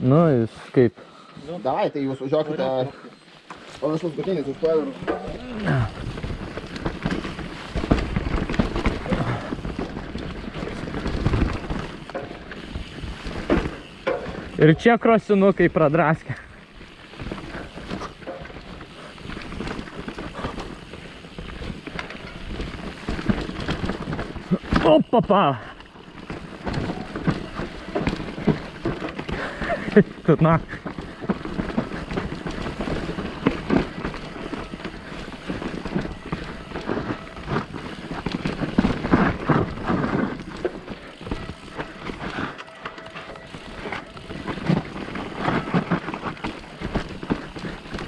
Nu, jūs kaip? Davai, tai jūs važiuokite. Panašus gutinis užstoja. Ir čia krosinukai pradraskė. Opapa! Тут на.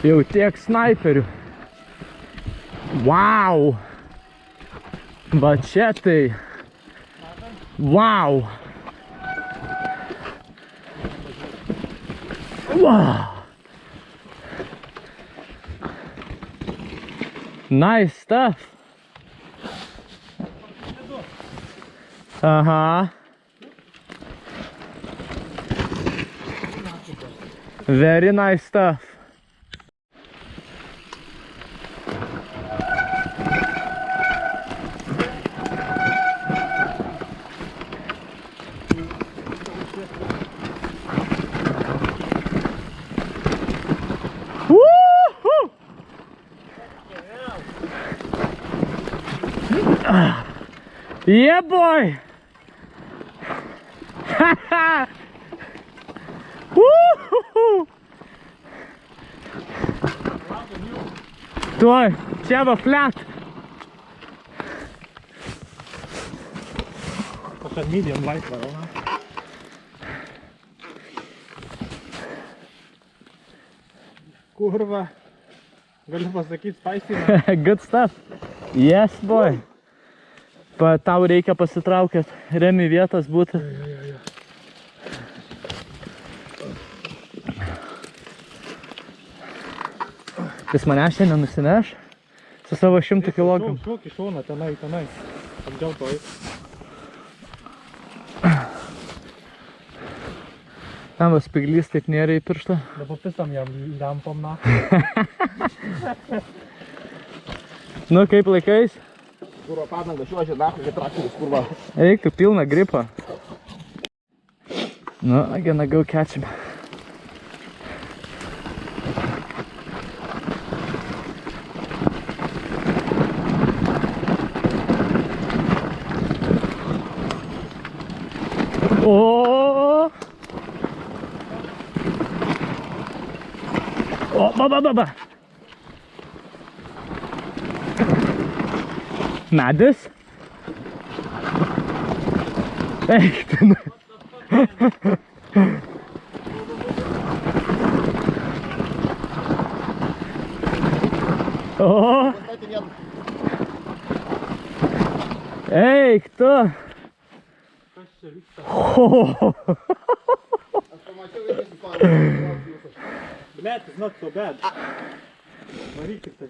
Jau tiek snaiperių. Wow! Va čia tai. Wow! Wow! Nice stuff! Aha! Very nice stuff! Yeah, boy! Haha! Woo! Tuoj, čia va flat. Kažkas medium light varau, na. Kurva. Galiu pasakyti, spicy, na. Good stuff. Yes, boy. Tau reikia pasitraukėt remi vietas būti. Jis mane šiandien nusineš su savo 100 kg. Šok į šoną, tenai. Atgal to eik. Tam va spiglys taip nėra į pirštą. Dabar pisam jam lempom, na. Nu, kaip laikais? Kurva padanga šuožė, nahu, kad traktorius, kurva. Reiktų pilną gripą. Nu, I'm gonna go catch him. Oh! Oh, ba. Medis? Eik, ten. O! Eik, tu! Kas čia vyksta? Aš pamačiau ir įsistojau. Blet, it's not so bad. Varyk tik tai.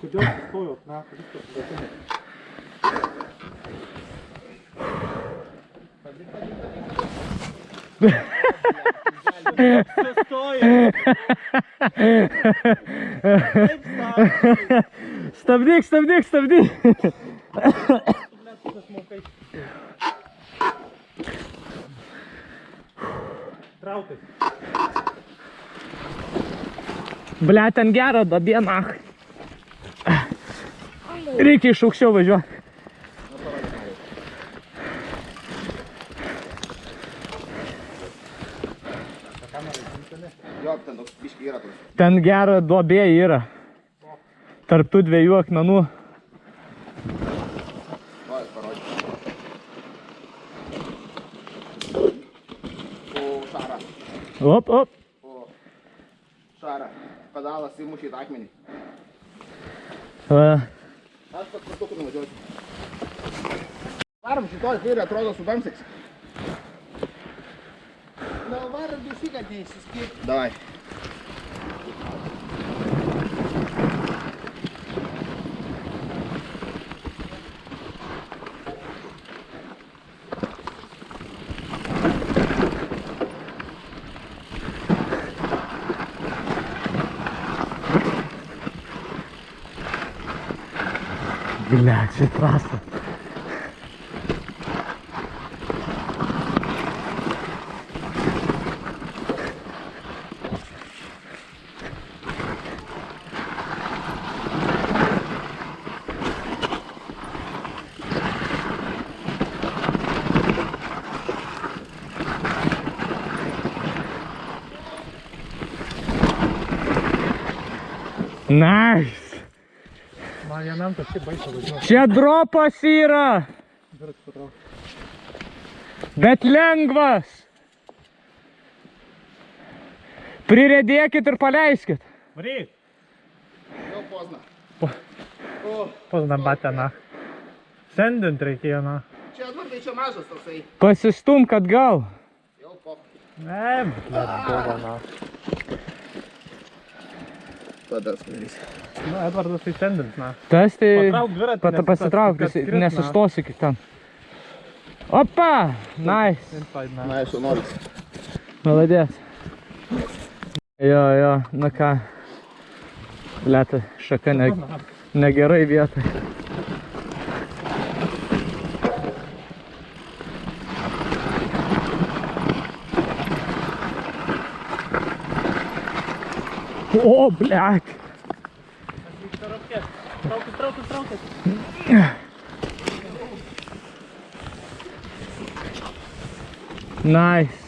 Kodėl sustojot, na, viskas sudatinė. Sustoja! Stabdyk! Traukas. Bля, ten gera dabė, nach. Reikia iš aukščiau važiuoti. Jo, ten toks biškiai yra toks. Ten gera duobė yra. Tarp tų dviejų akmenų. Va, aš parodžiu. O šarą. Op. O šarą. Pedalas įmušė į tą akmenį. Va. Aš paspirtuku nuvažiuosiu. Varom šitoj kairė atrodo su bamsiks. Na, varom dušiką neįsiskirti. Davai. Bля, čia trasa. Nice! Man vienam kažkaip baisa važiuoti. Čia dropas yra, Dviratį patrauk. bet lengvas. Priredėkit ir paleiskit. Varyk! Jau pozna. Pozna batena. Sendint reikėjo, na. Čia, nu, tai čia mažas toksai. Pasistumk atgal. Jau pop. Ne, buvo, na. Tada skrydys. Nu, Edvardas tai sendint, na. Tas tai... Patrauk dviratį, Pasitrauk, kad skrit, na. nesustos iki ten. Opa! Nice. Inside, na. Na, aš jau noriu. Maladės. Jo, nu ką. Lėta, šaka negerai vietoj. O, blek. Traukit. Nice.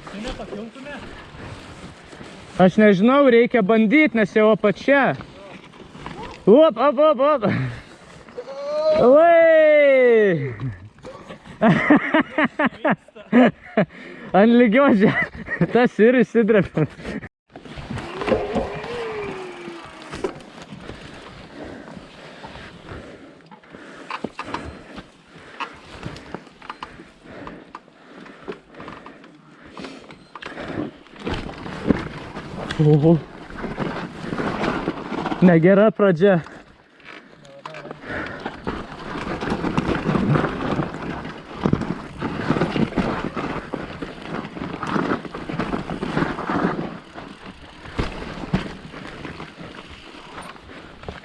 Tai nepakiltume? Aš nežinau, reikia bandyti, nes jau apačia. Op. Oi! Ant lygios žemės. Tas ir įsidrėpė. Oho. Negera pradžia.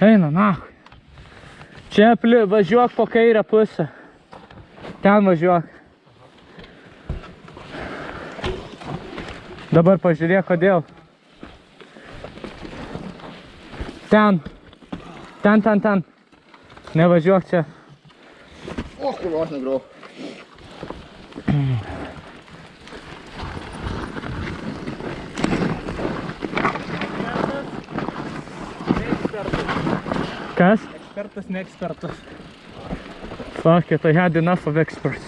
Eina, nachui. Čia važiuok po kairę pusę. Ten važiuok. Dabar pažiūrėk, kodėl. Ten. Nevažiuok čia. O, kur aš negrau. Kas? Ekspertas, ne ekspertas. Fuck it, I had enough of experts.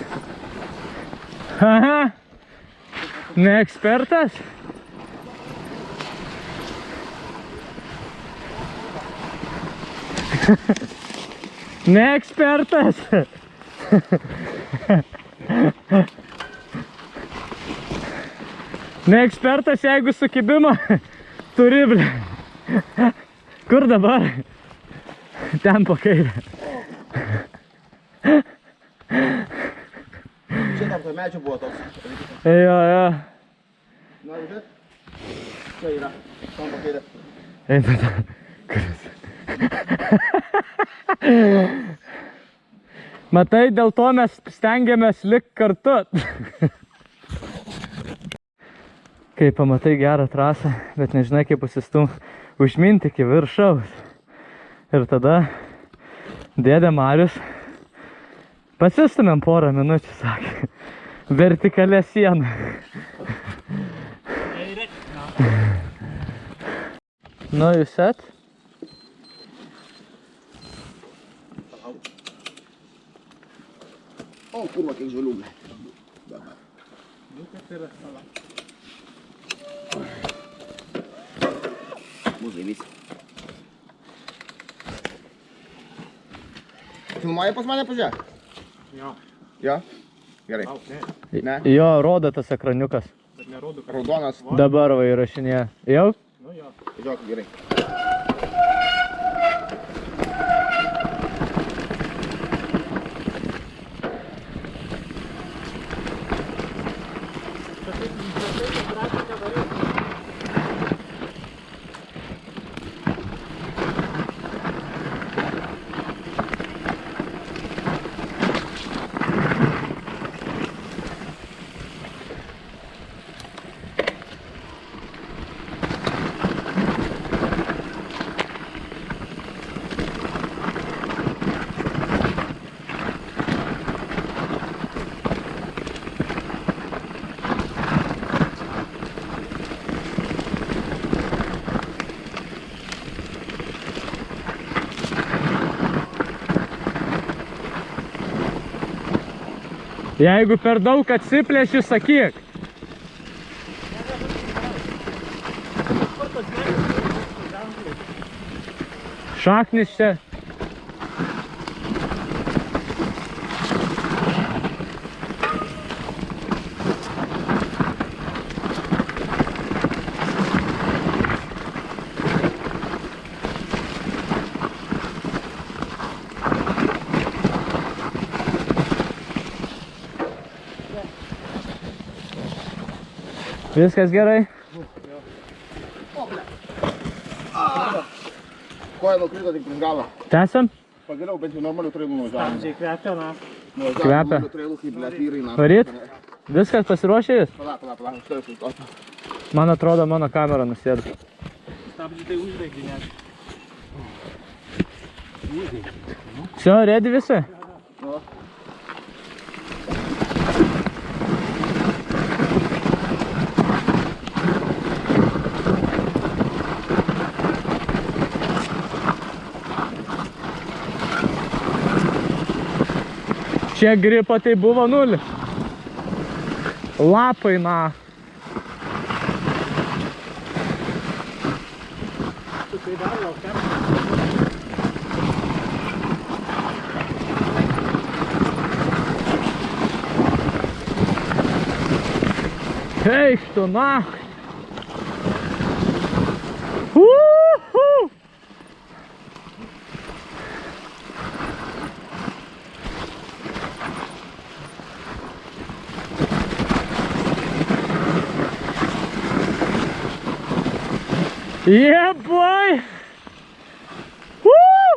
Aha! Ne ekspertas? Ne ekspertas! Ne ekspertas, jeigu sukibimo turi, ble. Kur dabar? Ten po kairę. Čia tam to medžio buvo toks. Jo. Na, žiūrėk. Čia yra. Tam pakairė. Eina ten. Kuris. Matai, dėl to mes stengiamės likti kartu. Kai pamatai gerą trasą, bet nežinai kaip užminti iki viršaus. Ir tada dėdė Marius pasistumėm porą minučių, sakė. Vertikalė siena. No, you set? O, kurva, kiek žalių, ble. Mūzai visi. Filmuoji pas mane, pažiūrėk? Jo. Jo? Gerai. Lauk, ne. Ne? Jo, rodo tas ekraniukas. Bet nerodo, kad... Raudonas. Dabar va įrašinėja. Jau? Nu jo. Važiuok, gerai. Jeigu per daug atsiplėšiu, sakyk. Šaknis čia. Viskas gerai? Koja nukrito tik prieš galą. Tęsiam? Pagaliau bent jau normalių trailų nuvažiavam. Stabdžiai kvepia, na. Kvepia. Nuvažiavam normalių trailų, kaip blėt vyrai. na. Varyt? Viskas pasiruošė jis? Pala, štai sustosiu. Man atrodo, mano kamera nusėdo. Stabdžiai tai uždegi net. Все, ready visi? Nu. Čia gripo tai buvo 0. Lapai, na. Tu tai dar laukia. Eik tu, na. Yeah, boy! Woo!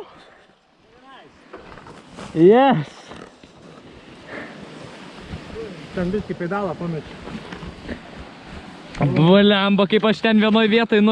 Yes! Ten biskį pedalą pamečiu. Blemba, kaip aš ten vienoj vietoj